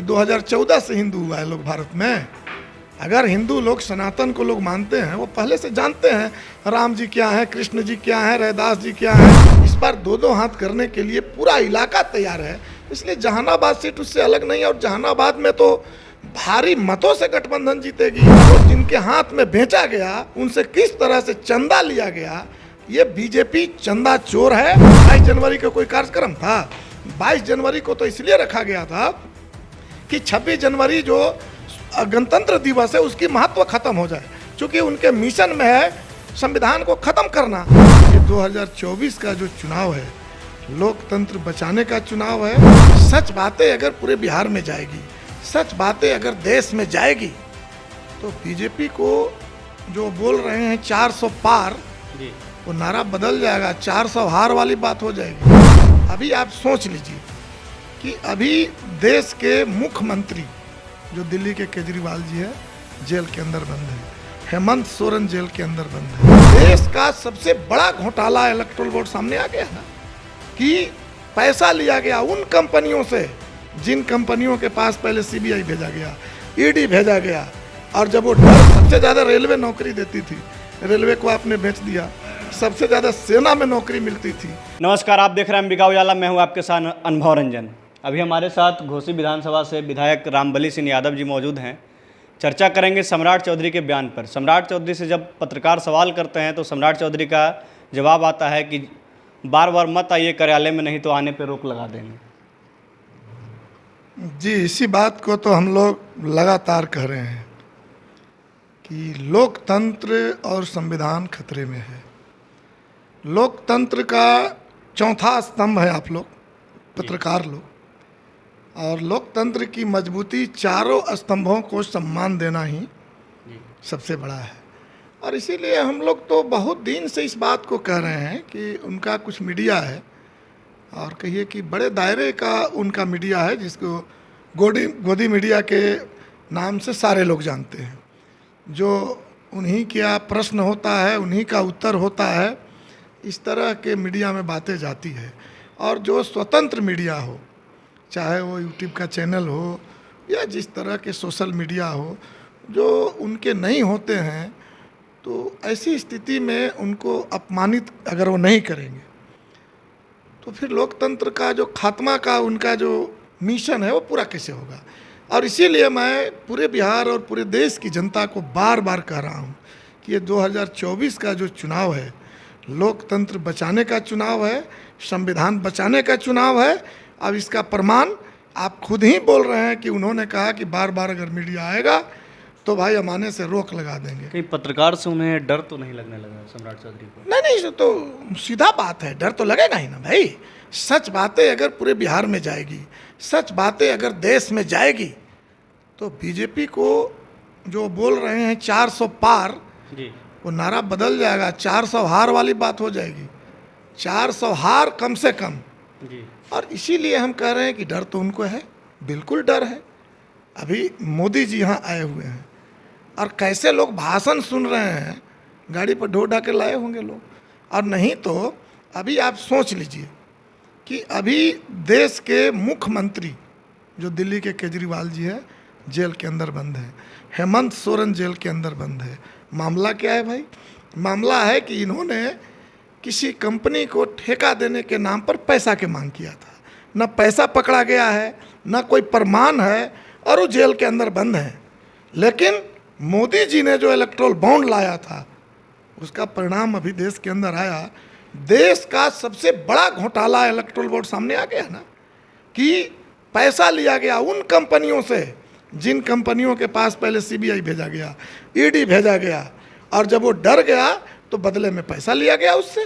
2014 से हिंदू हुआ है लोग भारत में। अगर हिंदू लोग सनातन को लोग मानते हैं, वो पहले से जानते हैं राम जी क्या है, कृष्ण जी क्या है, रैदास जी क्या है। इस बार दो हाथ करने के लिए पूरा इलाका तैयार है। इसलिए जहानाबाद सीट उससे अलग नहीं है। और जहानाबाद में तो भारी मतों से गठबंधन जीतेगी। तो जिनके हाथ में बेचा गया, उनसे किस तरह से चंदा लिया गया, ये बीजेपी चंदा चोर है। 22 जनवरी का कोई कार्यक्रम था। 22 जनवरी को तो इसलिए रखा गया था कि 26 जनवरी जो गणतंत्र दिवस है उसकी महत्व खत्म हो जाए, क्योंकि उनके मिशन में है संविधान को खत्म करना। ये 2024 का जो चुनाव है, लोकतंत्र बचाने का चुनाव है। सच बातें अगर पूरे बिहार में जाएगी, सच बातें अगर देश में जाएगी, तो बीजेपी को जो बोल रहे हैं 400 पार, वो नारा बदल जाएगा, 400 हार वाली बात हो जाएगी। अभी आप सोच लीजिए कि अभी देश के मुख्यमंत्री जो दिल्ली के केजरीवाल जी है, जेल के अंदर बंद है। हेमंत सोरेन जेल के अंदर बंद है। देश का सबसे बड़ा घोटाला इलेक्टोरल बोर्ड सामने आ गया ना, कि पैसा लिया गया उन कंपनियों से जिन कंपनियों के पास पहले सीबीआई भेजा गया, ईडी भेजा गया। और जब वो सबसे ज़्यादा रेलवे नौकरी देती थी, रेलवे को आपने बेच दिया। सबसे ज़्यादा सेना में नौकरी मिलती थी। नमस्कार, आप देख रहे हैं अंबिका उजाला। मैं हूं आपके साथ अनुभव रंजन। अभी हमारे साथ घोसी विधानसभा से विधायक रामबली सिंह यादव जी मौजूद हैं। चर्चा करेंगे सम्राट चौधरी के बयान पर। सम्राट चौधरी से जब पत्रकार सवाल करते हैं तो सम्राट चौधरी का जवाब आता है कि बार बार मत आइए कार्यालय में, नहीं तो आने पर रोक लगा देंगे। जी, इसी बात को तो हम लोग लगातार कह रहे हैं कि लोकतंत्र और संविधान खतरे में है। लोकतंत्र का चौथा स्तंभ है आप लोग, पत्रकार लोग, और लोकतंत्र की मजबूती चारों स्तंभों को सम्मान देना ही सबसे बड़ा है। और इसीलिए हम लोग तो बहुत दिन से इस बात को कह रहे हैं कि उनका कुछ मीडिया है, और कहिए कि बड़े दायरे का उनका मीडिया है, जिसको गोदी मीडिया के नाम से सारे लोग जानते हैं। जो उन्हीं का प्रश्न होता है, उन्हीं का उत्तर होता है, इस तरह के मीडिया में बातें जाती है। और जो स्वतंत्र मीडिया हो, चाहे वो यूट्यूब का चैनल हो या जिस तरह के सोशल मीडिया हो, जो उनके नहीं होते हैं, तो ऐसी स्थिति में उनको अपमानित अगर वो नहीं करेंगे, तो फिर लोकतंत्र का जो खात्मा का उनका जो मिशन है वो पूरा कैसे होगा। और इसीलिए मैं पूरे बिहार और पूरे देश की जनता को बार बार कह रहा हूँ कि ये 2024 का जो चुनाव है, लोकतंत्र बचाने का चुनाव है, संविधान बचाने का चुनाव है। अब इसका प्रमाण आप खुद ही बोल रहे हैं कि उन्होंने कहा कि बार बार अगर मीडिया आएगा तो भाई हम आने से रोक लगा देंगे। कहीं पत्रकार से उन्हें डर तो नहीं लगने लगा सम्राट चौधरी को? नहीं, तो सीधा बात है, डर तो लगेगा ही ना भाई। सच बातें अगर पूरे बिहार में जाएगी, सच बातें अगर देश में जाएगी, तो बीजेपी को जो बोल रहे हैं 400 पार, वो नारा बदल जाएगा, 400 हार वाली बात हो जाएगी। 400 हार कम से कम। और इसीलिए हम कह रहे हैं कि डर तो उनको है, बिल्कुल डर है। अभी मोदी जी यहाँ आए हुए हैं और कैसे लोग भाषण सुन रहे हैं, गाड़ी पर ढो ढा के लाए होंगे लोग। और नहीं तो अभी आप सोच लीजिए कि अभी देश के मुख्यमंत्री जो दिल्ली के केजरीवाल जी है, जेल के अंदर बंद है। हेमंत सोरेन जेल के अंदर बंद है। मामला क्या है भाई? मामला है कि इन्होंने किसी कंपनी को ठेका देने के नाम पर पैसा की मांग किया था। न पैसा पकड़ा गया है, न कोई प्रमाण है, और वो जेल के अंदर बंद है। लेकिन मोदी जी ने जो इलेक्ट्रोल बॉन्ड लाया था, उसका परिणाम अभी देश के अंदर आया। देश का सबसे बड़ा घोटाला इलेक्ट्रोल बोर्ड सामने आ गया ना, कि पैसा लिया गया उन कंपनियों से जिन कंपनियों के पास पहले सीबीआई भेजा गया, ईडी भेजा गया। और जब वो डर गया तो बदले में पैसा लिया गया उससे,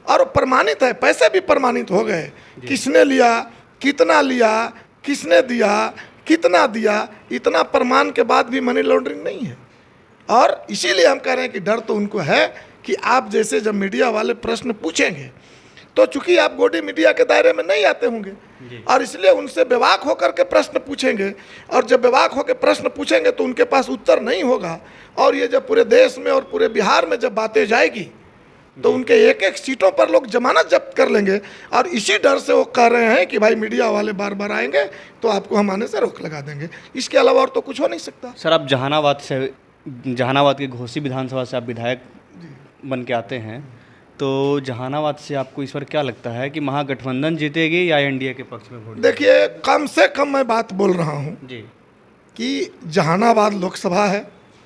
और वो प्रमाणित है, पैसे भी प्रमाणित हो गए, किसने लिया, कितना लिया, किसने दिया, कितना दिया, इतना प्रमाण के बाद भी मनी लॉन्ड्रिंग नहीं है। और इसीलिए हम कह रहे हैं कि डर तो उनको है कि आप जैसे जब मीडिया वाले प्रश्न पूछेंगे, तो चूंकि आप गोदी मीडिया के दायरे में नहीं आते होंगे, और इसलिए उनसे बेवाक होकर के प्रश्न पूछेंगे। और जब बेवाक होकर प्रश्न पूछेंगे तो उनके पास उत्तर नहीं होगा। और ये जब पूरे देश में और पूरे बिहार में जब बातें जाएगी, तो उनके एक एक सीटों पर लोग जमानत जब्त कर लेंगे, और इसी डर से वो कह रहे हैं कि भाई मीडिया वाले बार बार आएंगे तो आपको हम आने से रोक लगा देंगे। इसके अलावा और तो कुछ हो नहीं सकता। सर, आप जहानाबाद के घोसी विधानसभा से आप विधायक बन के आते हैं, तो जहानाबाद से आपको इस बार क्या लगता है कि महागठबंधन जीतेगी या एनडीए के पक्ष में वोट? देखिए, कम से कम मैं बात बोल रहा हूँ जी कि जहानाबाद लोकसभा है।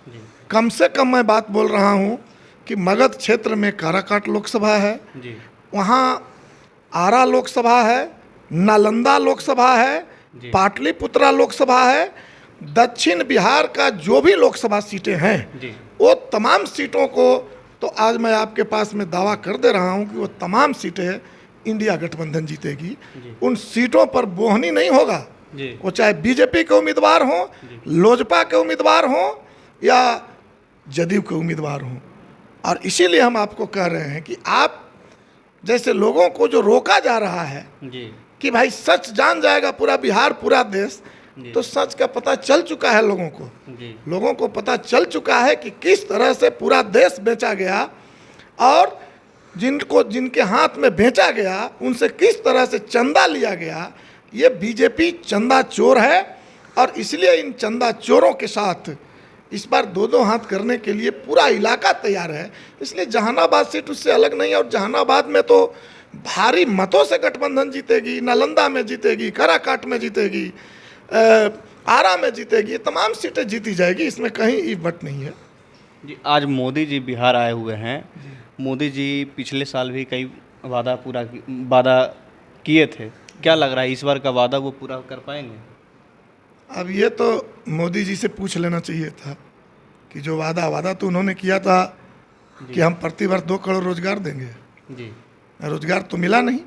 जी कम से कम मैं बात बोल रहा हूँ कि मगध क्षेत्र में काराकाट लोकसभा है, जी वहाँ आरा लोकसभा है, नालंदा लोकसभा है, जी। पाटलिपुत्रा लोकसभा है। दक्षिण बिहार का जो भी लोकसभा सीटें हैं, जी वो तमाम सीटों को तो आज मैं आपके पास में दावा कर दे रहा हूँ कि वो तमाम सीटें इंडिया गठबंधन जीतेगी। जी। उन सीटों पर बोहनी नहीं होगा, जी वो चाहे बीजेपी के उम्मीदवार हों, लोजपा के उम्मीदवार हों या जदयू के उम्मीदवार हों। और इसीलिए हम आपको कह रहे हैं कि आप जैसे लोगों को जो रोका जा रहा है जी कि भाई सच जान जाएगा पूरा बिहार, पूरा देश, तो सच का पता चल चुका है लोगों को। जी लोगों को पता चल चुका है कि किस तरह से पूरा देश बेचा गया, और जिनके हाथ में बेचा गया उनसे किस तरह से चंदा लिया गया। ये बीजेपी चंदा चोर है, और इसलिए इन चंदा चोरों के साथ इस बार दो दो हाथ करने के लिए पूरा इलाका तैयार है। इसलिए जहानाबाद सीट उससे अलग नहीं है, और जहानाबाद में तो भारी मतों से गठबंधन जीतेगी, नालंदा में जीतेगी, काराकाट में जीतेगी, आरा में जीतेगी, ये तमाम सीटें जीती जाएगी, इसमें कहीं इवट नहीं है। जी। आज मोदी जी बिहार आए हुए हैं। मोदी जी पिछले साल भी कई वादा किए थे, क्या लग रहा है इस बार का वादा वो पूरा कर पाएंगे? अब ये तो मोदी जी से पूछ लेना चाहिए था कि जो वादा तो उन्होंने किया था कि हम प्रतिवर्ष 2 करोड़ रोजगार देंगे। जी रोजगार तो मिला नहीं,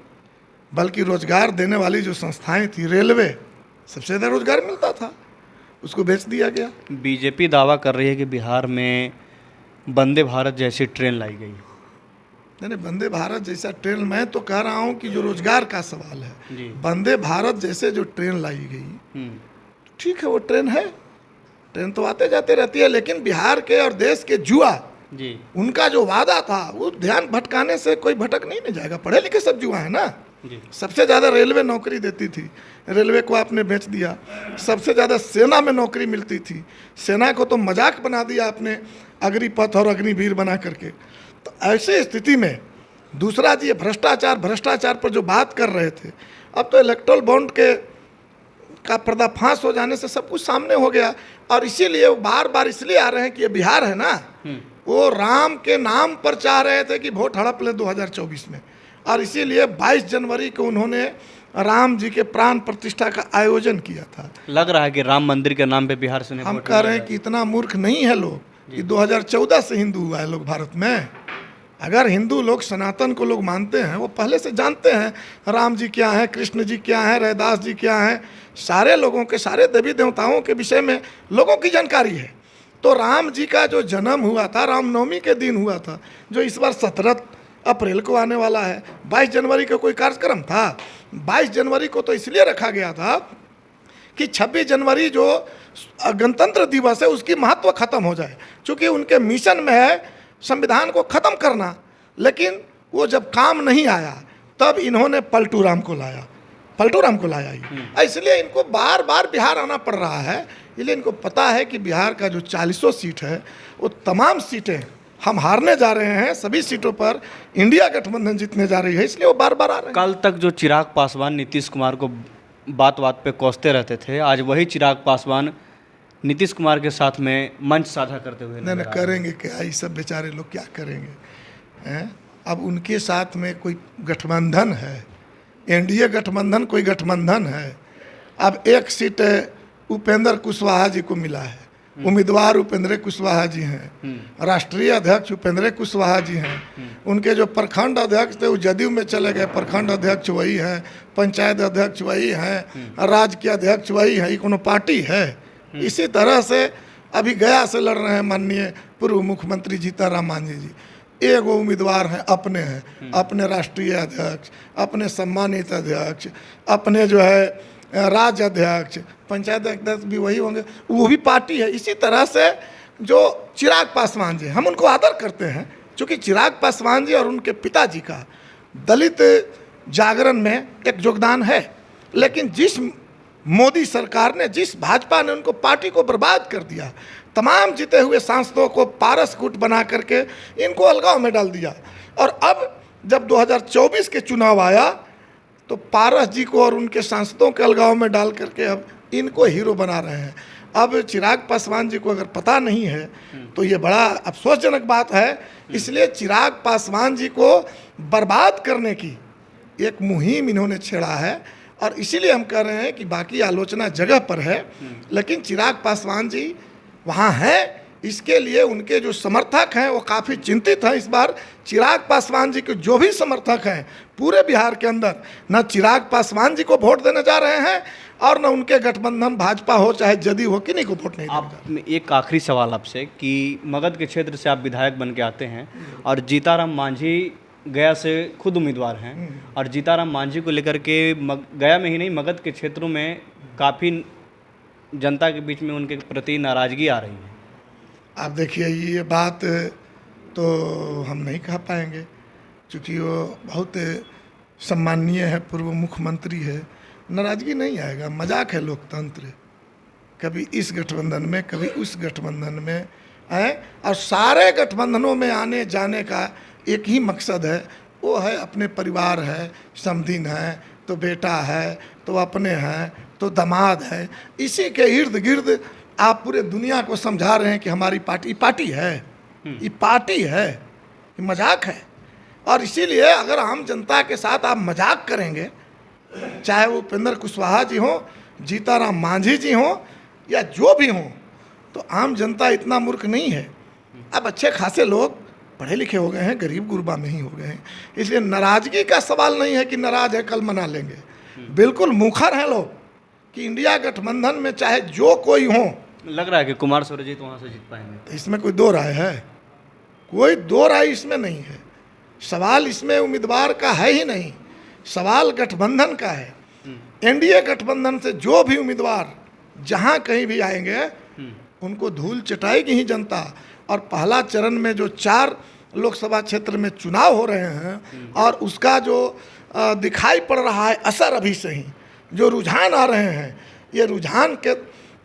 बल्कि रोजगार देने वाली जो संस्थाएं थी, रेलवे, सबसे ज़्यादा रोजगार मिलता था, उसको बेच दिया गया। बीजेपी दावा कर रही है कि बिहार में वंदे भारत जैसी ट्रेन लाई गई। नहीं, वंदे भारत जैसा ट्रेन, मैं तो कह रहा हूँ कि जो रोजगार का सवाल है, जी वंदे भारत जैसे जो ट्रेन लाई गई, ठीक है, वो ट्रेन है, ट्रेन तो आते जाते रहती है, लेकिन बिहार के और देश के जुआ, जी उनका जो वादा था वो ध्यान भटकाने से कोई भटक नहीं जाएगा। पढ़े लिखे सब जुआ है ना। जी सबसे ज़्यादा रेलवे नौकरी देती थी, रेलवे को आपने बेच दिया। सबसे ज़्यादा सेना में नौकरी मिलती थी, सेना को तो मजाक बना दिया आपने, अग्निपथ और अग्निवीर बना करके। तो ऐसी स्थिति में दूसरा जी, भ्रष्टाचार पर जो बात कर रहे थे, अब तो इलेक्टोरल बॉन्ड का पर्दाफाश हो जाने से सब कुछ सामने हो गया। और इसीलिए वो बार बार इसलिए आ रहे हैं कि ये बिहार है ना, वो राम के नाम पर चाह रहे थे कि वोट हड़प ले 2024 में, और इसीलिए 22 जनवरी को उन्होंने राम जी के प्राण प्रतिष्ठा का आयोजन किया था। लग रहा है कि राम मंदिर के नाम पे बिहार से हम कह रहे हैं कि इतना मूर्ख नहीं है लोग कि 2014 से हिंदू हुआ है लोग भारत में। अगर हिंदू लोग सनातन को लोग मानते हैं, वो पहले से जानते हैं राम जी क्या है, कृष्ण जी क्या है, रैदास जी क्या है, सारे लोगों के, सारे देवी देवताओं के विषय में लोगों की जानकारी है। तो राम जी का जो जन्म हुआ था, रामनवमी के दिन हुआ था, जो इस बार 17 अप्रैल को आने वाला है। 22 जनवरी का कोई कार्यक्रम था? 22 जनवरी को तो इसलिए रखा गया था कि 26 जनवरी जो गणतंत्र दिवस है उसकी महत्व खत्म हो जाए, क्योंकि उनके मिशन में है संविधान को ख़त्म करना। लेकिन वो जब काम नहीं आया तब इन्होंने पलटू राम को लाया ही। इसलिए इनको बार बार बिहार आना पड़ रहा है। इसलिए इनको पता है कि बिहार का जो 40 सीट है वो तमाम सीटें हम हारने जा रहे हैं, सभी सीटों पर इंडिया गठबंधन जीतने जा रही है, इसलिए वो बार बार आ रहे हैं। कल तक जो चिराग पासवान नीतीश कुमार को बात पे कोसते रहते थे, आज वही चिराग पासवान नीतीश कुमार के साथ में मंच साझा करते हुए नहीं करेंगे क्या? ये सब बेचारे लोग क्या करेंगे हैं? अब उनके साथ में कोई गठबंधन है, एनडीए गठबंधन कोई गठबंधन है। अब एक सीट उपेंद्र कुशवाहा जी को मिला है, उम्मीदवार उपेंद्र कुशवाहा जी हैं, राष्ट्रीय अध्यक्ष उपेंद्र कुशवाहा जी हैं। उनके जो प्रखंड अध्यक्ष थे वो जदयू में चले गए, प्रखंड अध्यक्ष वही हैं, पंचायत अध्यक्ष वही हैं, राज्य के अध्यक्ष वही हैं। ये कोनो पार्टी है? इसी तरह से अभी गया से लड़ रहे हैं माननीय पूर्व मुख्यमंत्री जीतनराम मांझी जी। एगो उम्मीदवार हैं, अपने राष्ट्रीय अध्यक्ष, अपने सम्मानित अध्यक्ष, अपने जो है राज्य अध्यक्ष, पंचायत अध्यक्ष भी वही होंगे, वो भी पार्टी है। इसी तरह से जो चिराग पासवान जी, हम उनको आदर करते हैं, चूँकि चिराग पासवान जी और उनके पिताजी का दलित जागरण में एक योगदान है, लेकिन जिस मोदी सरकार ने, जिस भाजपा ने उनको पार्टी को बर्बाद कर दिया, तमाम जीते हुए सांसदों को पारस गुट बना करके इनको अलगाव में डाल दिया। और अब जब 2024 के चुनाव आया तो पारस जी को और उनके सांसदों के अलगाव में डाल करके अब इनको हीरो बना रहे हैं। अब चिराग पासवान जी को अगर पता नहीं है तो ये बड़ा अफसोसजनक बात है। इसलिए चिराग पासवान जी को बर्बाद करने की एक मुहिम इन्होंने छेड़ा है और इसीलिए हम कह रहे हैं कि बाकी आलोचना जगह पर है, लेकिन चिराग पासवान जी वहाँ हैं। इसके लिए उनके जो समर्थक हैं वो काफ़ी चिंतित हैं। इस बार चिराग पासवान जी के जो भी समर्थक हैं पूरे बिहार के अंदर, न चिराग पासवान जी को वोट देने जा रहे हैं और न उनके गठबंधन भाजपा हो चाहे जदयू हो, किन्हीं को वोट नहीं आप एक आखिरी सवाल आपसे कि मगध के क्षेत्र से आप विधायक बन के आते हैं और जीताराम मांझी गया से खुद उम्मीदवार हैं और जीताराम मांझी को लेकर के गया में ही नहीं मगध के क्षेत्रों में काफ़ी जनता के बीच में उनके प्रति नाराज़गी आ रही है। आप देखिए, ये बात तो हम नहीं कह पाएंगे क्योंकि वो बहुत सम्माननीय है, पूर्व मुख्यमंत्री है। नाराज़गी नहीं आएगा, मजाक है लोकतंत्र। कभी इस गठबंधन में कभी उस गठबंधन में है, और सारे गठबंधनों में आने जाने का एक ही मकसद है, वो है अपने परिवार है, समधिन है तो बेटा है तो अपने हैं तो दामाद है। इसी के इर्द गिर्द आप पूरे दुनिया को समझा रहे हैं कि हमारी पार्टी है, ये पार्टी है, ये मजाक है। और इसीलिए अगर आम जनता के साथ आप मजाक करेंगे, चाहे वो उपेंद्र कुशवाहा जी हों, जीताराम मांझी जी हों या जो भी हों, तो आम जनता इतना मूर्ख नहीं है। अब अच्छे खासे लोग पढ़े लिखे हो गए हैं, गरीब गुरबा में ही हो गए हैं। इसलिए नाराज़गी का सवाल नहीं है कि नाराज़ है कल मना लेंगे। बिल्कुल मुखर हैं लोग कि इंडिया गठबंधन में चाहे जो कोई हो। लग रहा है कि कुमार सुरजीत वहाँ से जीत पाएंगे। इसमें कोई दो राय है? कोई दो राय इसमें नहीं है। सवाल इसमें उम्मीदवार का है ही नहीं, सवाल गठबंधन का है। एनडीए गठबंधन से जो भी उम्मीदवार जहाँ कहीं भी आएंगे उनको धूल चटाएगी ही जनता। और पहला चरण में जो 4 लोकसभा क्षेत्र में चुनाव हो रहे हैं और उसका जो दिखाई पड़ रहा है असर, अभी से ही जो रुझान आ रहे हैं, ये रुझान के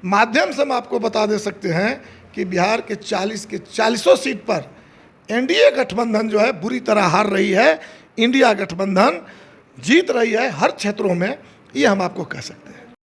माध्यम से हम आपको बता दे सकते हैं कि बिहार के 40 के 40 सीट पर एनडीए गठबंधन जो है बुरी तरह हार रही है, इंडिया गठबंधन जीत रही है हर क्षेत्रों में, ये हम आपको कह सकते हैं।